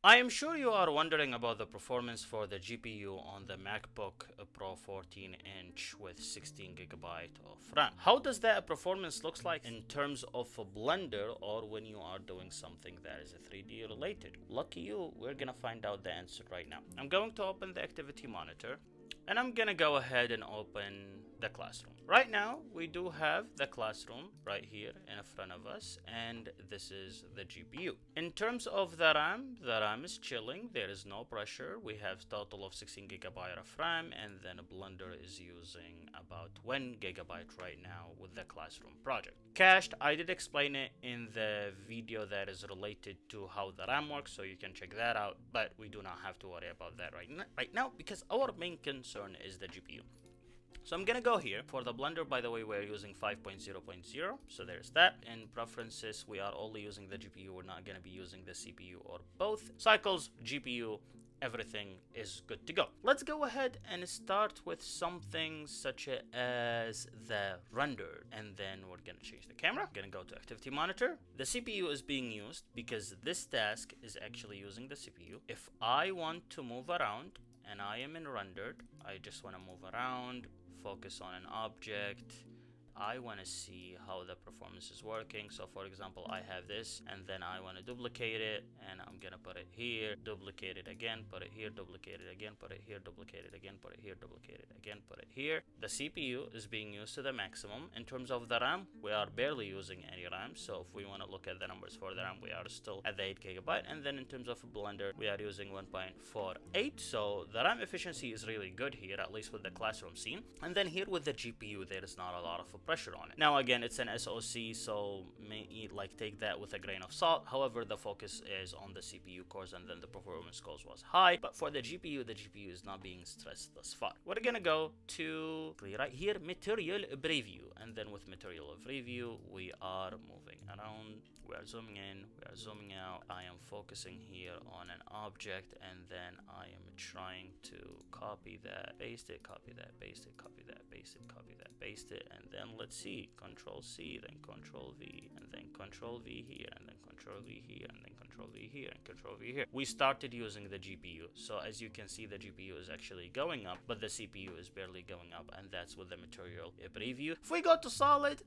I am sure you are wondering about the performance for the GPU on the MacBook Pro 14-inch with 16GB of RAM. How does that performance looks like in terms of a Blender or when you are doing something that is a 3D related? Lucky you, we're gonna find out the answer right now. I'm going to open the activity monitor, and I'm gonna go ahead and open the classroom. Right now, we do have the classroom right here in front of us, and this is the GPU. In terms of the RAM is chilling. There is no pressure. We have total of 16GB of RAM, and then Blender is using about 1GB right now with the classroom project. Cached, I did explain it in the video that is related to how the RAM works, so you can check that out, but we do not have to worry about that right now because our main concern is the GPU. So I'm gonna go here. For the Blender, by the way, we're using 5.0.0, so there's that. In preferences, we are only using the GPU. We're not gonna be using the CPU or both. Cycles, GPU, everything is good to go. Let's go ahead and start with something such as the render, and then we're gonna change the camera. Gonna go to activity monitor. The CPU is being used because this task is actually using the CPU. If I want to move around and I am in rendered, I just want to move around, focus on an object. I want to see how the performance is working. So for example, I have this, and then I want to duplicate it, and I'm gonna put it here, duplicate it again, put it here, duplicate it again, put it here, duplicate it again, put it here, duplicate it again, put it here. The CPU is being used to the maximum. In terms of the RAM, we are barely using any RAM, so if we want to look at the numbers for the RAM, we are still at the 8GB. And then in terms of Blender, we are using 1.48, so the RAM efficiency is really good here, at least with the classroom scene. And then here with the GPU, there is not a lot of pressure on it. Now again, it's an SoC, so take that with a grain of salt. However, the focus is on the CPU cores, and then the performance scores was high. But for the GPU is not being stressed thus far. We're gonna go to right here, material preview, and then with material preview, we are moving around. We are zooming in, we are zooming out. I am focusing here on an object, and then I am trying to copy that, paste it, copy that, paste it, copy that, paste it, copy that, paste it, and then let's see, Control C, then Control V, and then Control V here, and then Control V here, and then Control V here, and Control V here. We started using the GPU, so as you can see, the GPU is actually going up, but the CPU is barely going up, and that's with the material preview. If we go to solid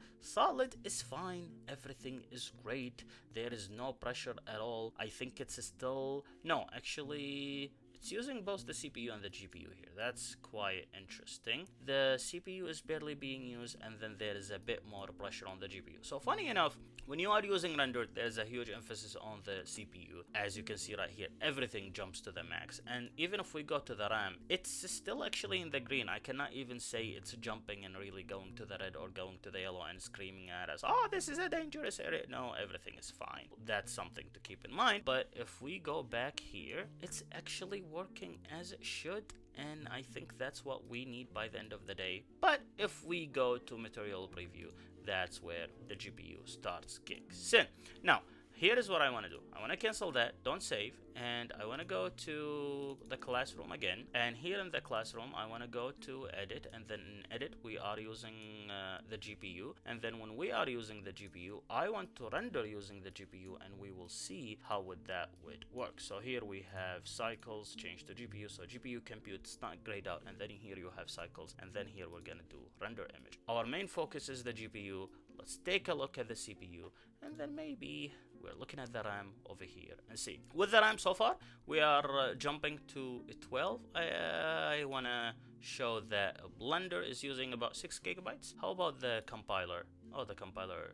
is fine, everything is great, there is no pressure at all. I think it's still, no, actually, it's using both the CPU and the GPU here. That's quite interesting. The CPU is barely being used, and then there is a bit more pressure on the GPU. So funny enough, when you are using render, there's a huge emphasis on the CPU. As you can see right here, everything jumps to the max. And even if we go to the RAM, it's still actually in the green. I cannot even say it's jumping and really going to the red or going to the yellow and screaming at us, oh, this is a dangerous area. No, everything is fine. That's something to keep in mind. But if we go back here, it's actually working as it should, and I think that's what we need by the end of the day. But if we go to material preview, that's where the GPU starts kicks in. Now here is what I want to do. I want to cancel that, don't save, and I want to go to the classroom again. And here in the classroom, I want to go to edit, and then in edit, we are using the GPU. And then when we are using the GPU, I want to render using the GPU, and we will see how that would work. So here we have cycles, change to GPU. So GPU compute is not grayed out, and then here you have cycles, and then here we're gonna do render image. Our main focus is the GPU. Let's take a look at the CPU, and then maybe we're looking at the RAM over here and see. With the RAM so far, we are jumping to 12. I want to show that Blender is using about 6GB. How about the compiler? Oh, the compiler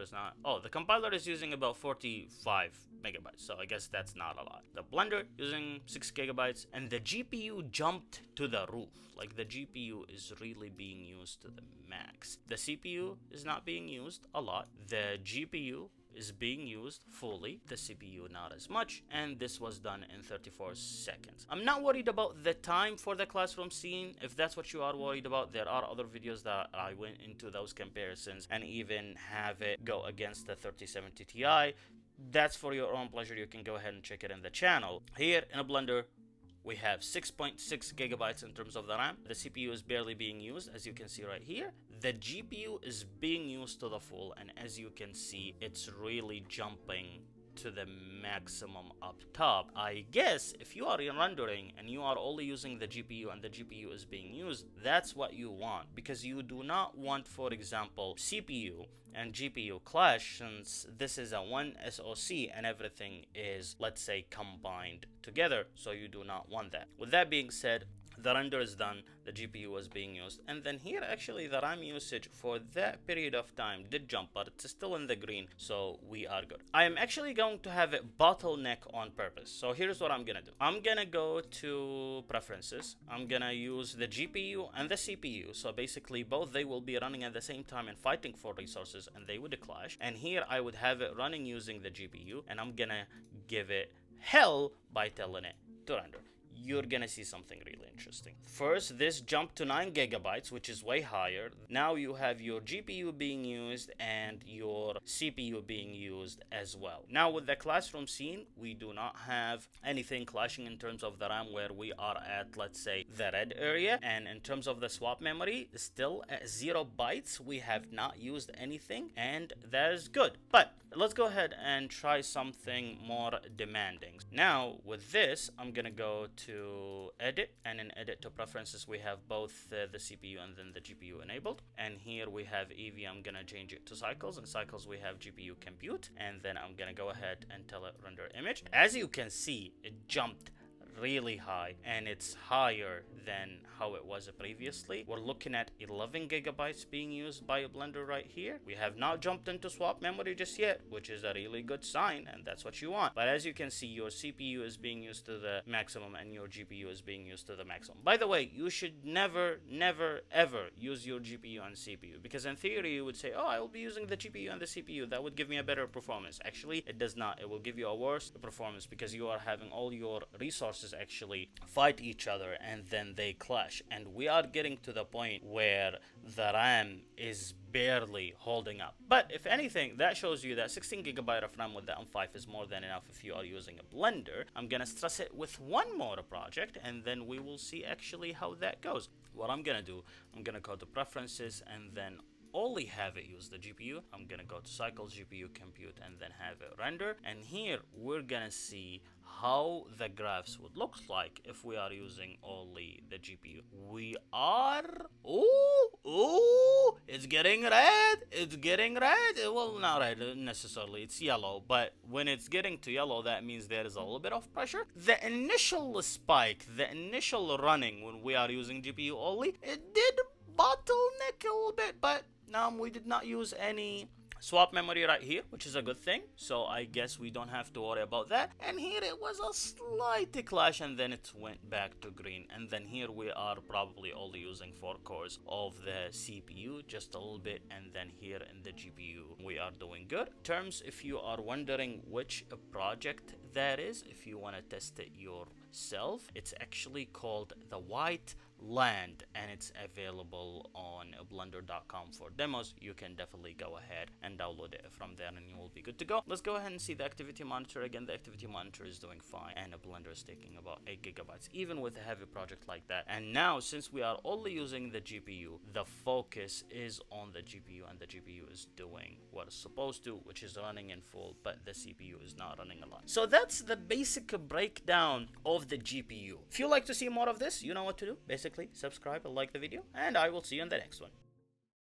is not. Oh, the compiler is using about 45 megabytes, so I guess that's not a lot. The Blender using 6GB, and the GPU jumped to the roof. Like, the GPU is really being used to the max. The CPU is not being used a lot. The GPU is being used fully, the CPU not as much, and this was done in 34 seconds. I'm not worried about the time for the classroom scene. If that's what you are worried about, there are other videos that I went into those comparisons and even have it go against the 3070 Ti. That's for your own pleasure. You can go ahead and check it in the channel. Here in a Blender, we have 6.6 gigabytes in terms of the RAM. The CPU is barely being used, as you can see right here. The GPU is being used to the full, and as you can see, it's really jumping to the maximum up top. I guess if you are rendering and you are only using the GPU and the GPU is being used, that's what you want, because you do not want, for example, CPU and GPU clash, since this is a one SoC and everything is, let's say, combined together. So you do not want that. With that being said, the render is done, the GPU was being used, and then here actually the RAM usage for that period of time did jump, but it's still in the green, so we are good. I am actually going to have it bottleneck on purpose. So here's what I'm gonna do. I'm gonna go to preferences. I'm gonna use the GPU and the CPU. So basically both, they will be running at the same time and fighting for resources, and they would clash. And here I would have it running using the GPU, and I'm gonna give it hell by telling it to render. You're gonna see something really interesting. First, this jumped to 9 gigabytes, which is way higher. Now you have your GPU being used and your CPU being used as well. Now with the classroom scene, we do not have anything clashing in terms of the RAM, where we are at, let's say, the red area. And in terms of the swap memory, still at 0 bytes. We have not used anything, and that is good. But let's go ahead and try something more demanding. Now with this, I'm gonna go to edit, and in edit to preferences, we have both the CPU and then the GPU enabled. And here we have EV. I'm gonna change it to cycles, and cycles we have GPU compute, and then I'm gonna go ahead and tell it render image. As you can see, it jumped really high, and it's higher than how it was previously. We're looking at 11 gigabytes being used by a Blender right here. We have not jumped into swap memory just yet, which is a really good sign, and that's what you want. But as you can see, your CPU is being used to the maximum and your GPU is being used to the maximum. By the way, you should never ever use your GPU and CPU, because in theory you would say, oh, I will be using the GPU and the CPU, that would give me a better performance. Actually, it does not. It will give you a worse performance, because you are having all your resources actually fight each other, and then they clash. And we are getting to the point where the RAM is barely holding up. But if anything, that shows you that 16 gigabyte of RAM with the M5 is more than enough if you are using a Blender. I'm gonna stress it with one more project, and then we will see actually how that goes. What I'm gonna do, I'm gonna go to preferences and then only have it use the GPU. I'm gonna go to cycles, GPU compute, and then have it render. And here we're gonna see how the graphs would look like if we are using only the GPU. We are, it's getting red. It's getting red. Well, not red necessarily, it's yellow, but when it's getting to yellow, that means there is a little bit of pressure. The initial spike, the initial running when we are using GPU only, it did bottleneck a little bit, but we did not use any swap memory right here, which is a good thing. So I guess we don't have to worry about that. And here it was a slight clash, and then it went back to green. And then here we are probably only using 4 cores of the CPU, just a little bit. And then here in the GPU, we are doing good. Terms, if you are wondering which project that is, if you want to test it yourself, it's actually called the White Land, and it's available on blender.com for demos. You can definitely go ahead and download it from there, and you will be good to go. Let's go ahead and see the activity monitor again. The activity monitor is doing fine, and a Blender is taking about 8 gigabytes, even with a heavy project like that. And now, since we are only using the GPU, the focus is on the GPU, and the GPU is doing what it's supposed to, which is running in full, but the CPU is not running a lot. So that's the basic breakdown of the GPU. If you like to see more of this, you know what to do. Basically, subscribe and like the video, and I will see you in the next one.